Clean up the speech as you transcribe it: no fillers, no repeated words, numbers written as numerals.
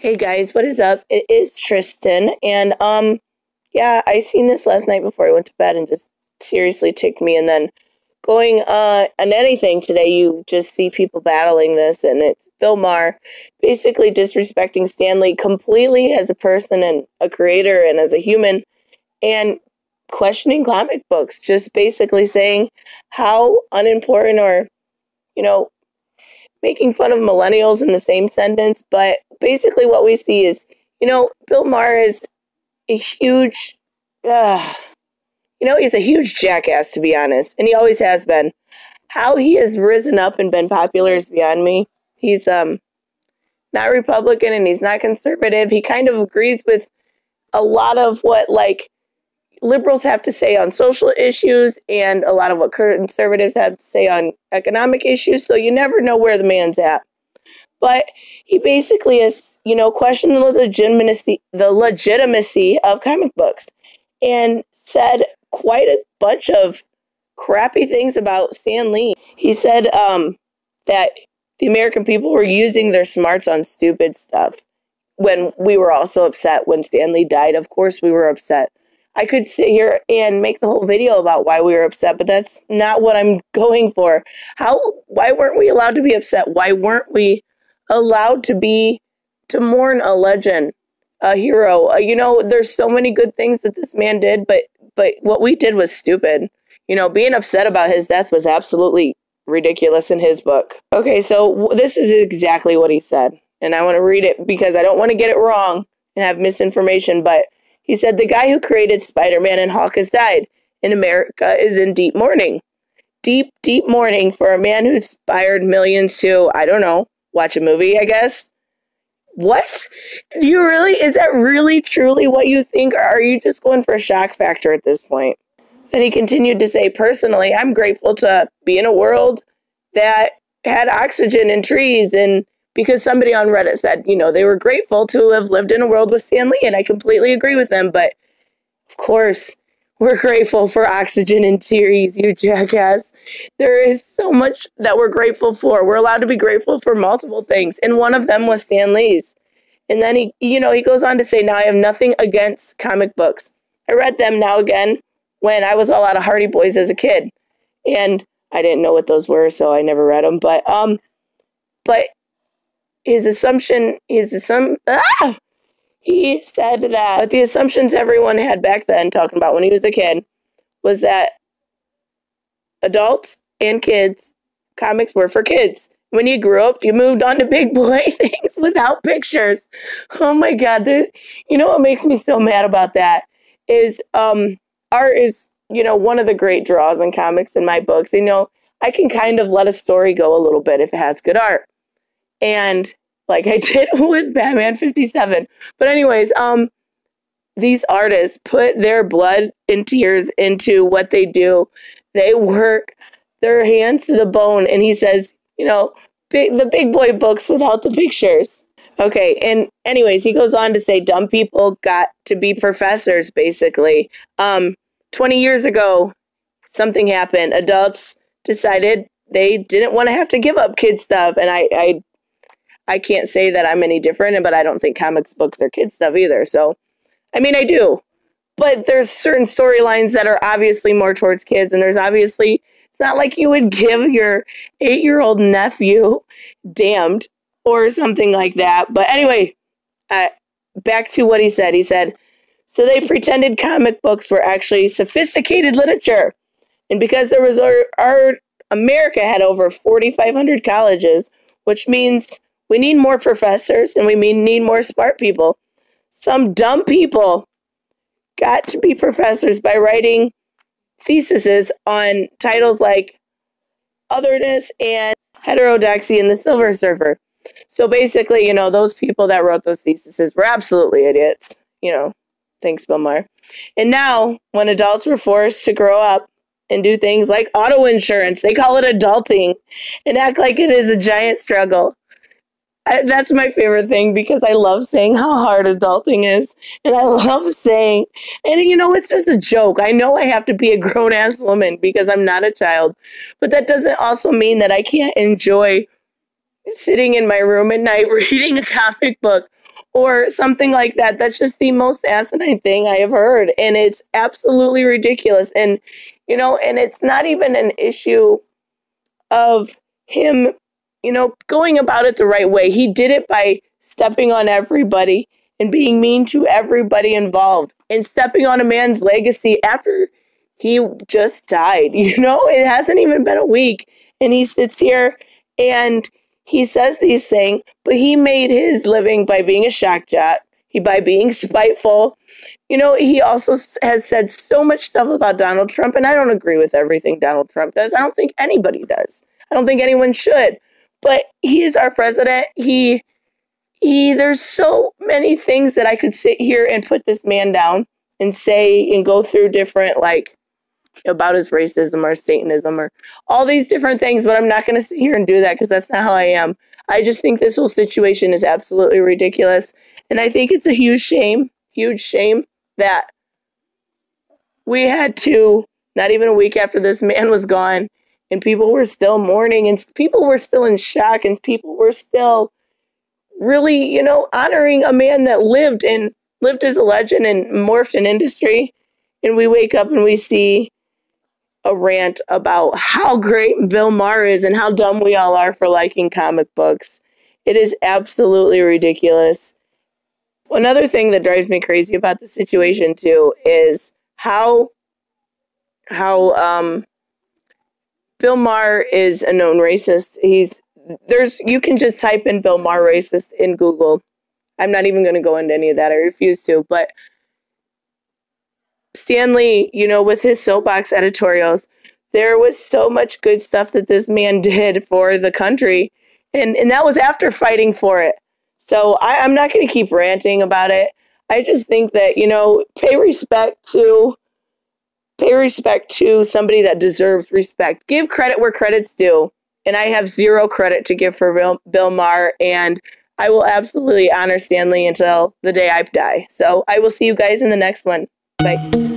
Hey guys, what is up? It is Tristan, and yeah, I seen this last night before I went to bed, and just seriously ticked me. And then going on anything today, you just see people battling this, and it's Bill Maher basically disrespecting Stan Lee completely as a person and a creator and as a human, and questioning comic books, just basically saying how unimportant or you know making fun of millennials in the same sentence. But basically, what we see is, Bill Maher is a huge, uh, he's a huge jackass, to be honest, and he always has been. How he has risen up and been popular is beyond me. He's not Republican and he's not conservative. He kind of agrees with a lot of what liberals have to say on social issues and a lot of what conservatives have to say on economic issues. So you never know where the man's at. But he basically is, questioned the legitimacy of comic books and said quite a bunch of crappy things about Stan Lee. He said that the American people were using their smarts on stupid stuff when we were also upset when Stan Lee died. Of course we were upset. I could sit here and make the whole video about why we were upset, but that's not what I'm going for. Why weren't we allowed to be upset? Why weren't we allowed to mourn a legend, a hero? There's so many good things that this man did, but what we did was stupid. Being upset about his death was absolutely ridiculous in his book. Okay, so this is exactly what he said, and I want to read it because I don't want to get it wrong and have misinformation, but he said, "The guy who created Spider-Man and Hulk has died, and America is in deep mourning. Deep, deep mourning for a man who inspired millions to, I don't know, watch a movie, I guess." What? Is that really truly what you think, or are you just going for a shock factor at this point? Then he continued to say, "Personally, I'm grateful to be in a world that had oxygen and trees," and because somebody on Reddit said, they were grateful to have lived in a world with Stan Lee, and I completely agree with them. But of course, we're grateful for oxygen and trees, you jackass. There is so much that we're grateful for. We're allowed to be grateful for multiple things, and one of them was Stan Lee's. And then he goes on to say, "Now I have nothing against comic books. I read them now again when I was all out of Hardy Boys as a kid, and I didn't know what those were, so I never read them. But he said that the assumptions everyone had back then, talking about when he was a kid, was that adults and kids, comics were for kids. When you grew up, you moved on to big boy things without pictures." Oh my God. What makes me so mad about that is art is, one of the great draws in comics in my books. I can kind of let a story go a little bit if it has good art. And like I did with Batman 57. But anyways, these artists put their blood and tears into what they do. They work their hands to the bone. And he says, the big boy books without the pictures. Okay, and anyways, he goes on to say dumb people got to be professors, basically. 20 years ago, something happened. Adults decided they didn't want to have to give up kid stuff. And I can't say that I'm any different, but I don't think comics books are kid stuff either. So, I mean, I do. But there's certain storylines that are obviously more towards kids. And it's not like you would give your 8-year-old nephew Damned or something like that. But anyway, back to what he said. He said, "So they pretended comic books were actually sophisticated literature. And because there was America had over 4,500 colleges, which means we need more professors and we need more smart people. Some dumb people got to be professors by writing theses on titles like Otherness and Heterodoxy and the Silver Surfer." So basically, those people that wrote those theses were absolutely idiots. Thanks, Bill Maher. And now, when adults were forced to grow up and do things like auto insurance, they call it adulting and act like it is a giant struggle. That's my favorite thing because I love saying how hard adulting is. And I love saying, and it's just a joke. I know I have to be a grown-ass woman because I'm not a child. But that doesn't also mean that I can't enjoy sitting in my room at night reading a comic book or something like that. That's just the most asinine thing I have heard. And it's absolutely ridiculous. And, and it's not even an issue of him, going about it the right way. He did it by stepping on everybody and being mean to everybody involved and stepping on a man's legacy after he just died. It hasn't even been a week. And he sits here and he says these things, but he made his living by being a shock jock, by being spiteful. He also has said so much stuff about Donald Trump, and I don't agree with everything Donald Trump does. I don't think anybody does. I don't think anyone should. But he is our president. There's so many things that I could sit here and put this man down and say and go through different, about his racism or Satanism or all these different things, but I'm not going to sit here and do that because that's not how I am. I just think this whole situation is absolutely ridiculous. And I think it's a huge shame that we had to, not even a week after this man was gone, and people were still mourning, and people were still in shock, and people were still really, honoring a man that lived as a legend and morphed an industry. And we wake up and we see a rant about how great Bill Maher is and how dumb we all are for liking comic books. It is absolutely ridiculous. Another thing that drives me crazy about the situation too is how Bill Maher is a known racist. You can just type in Bill Maher racist in Google. I'm not even going to go into any of that. I refuse to. But Stan Lee, with his soapbox editorials, there was so much good stuff that this man did for the country. And that was after fighting for it. So I'm not going to keep ranting about it. I just think that, pay respect to somebody that deserves respect. Give credit where credit's due. And I have zero credit to give for Bill Maher. And I will absolutely honor Stan Lee until the day I die. So I will see you guys in the next one. Bye.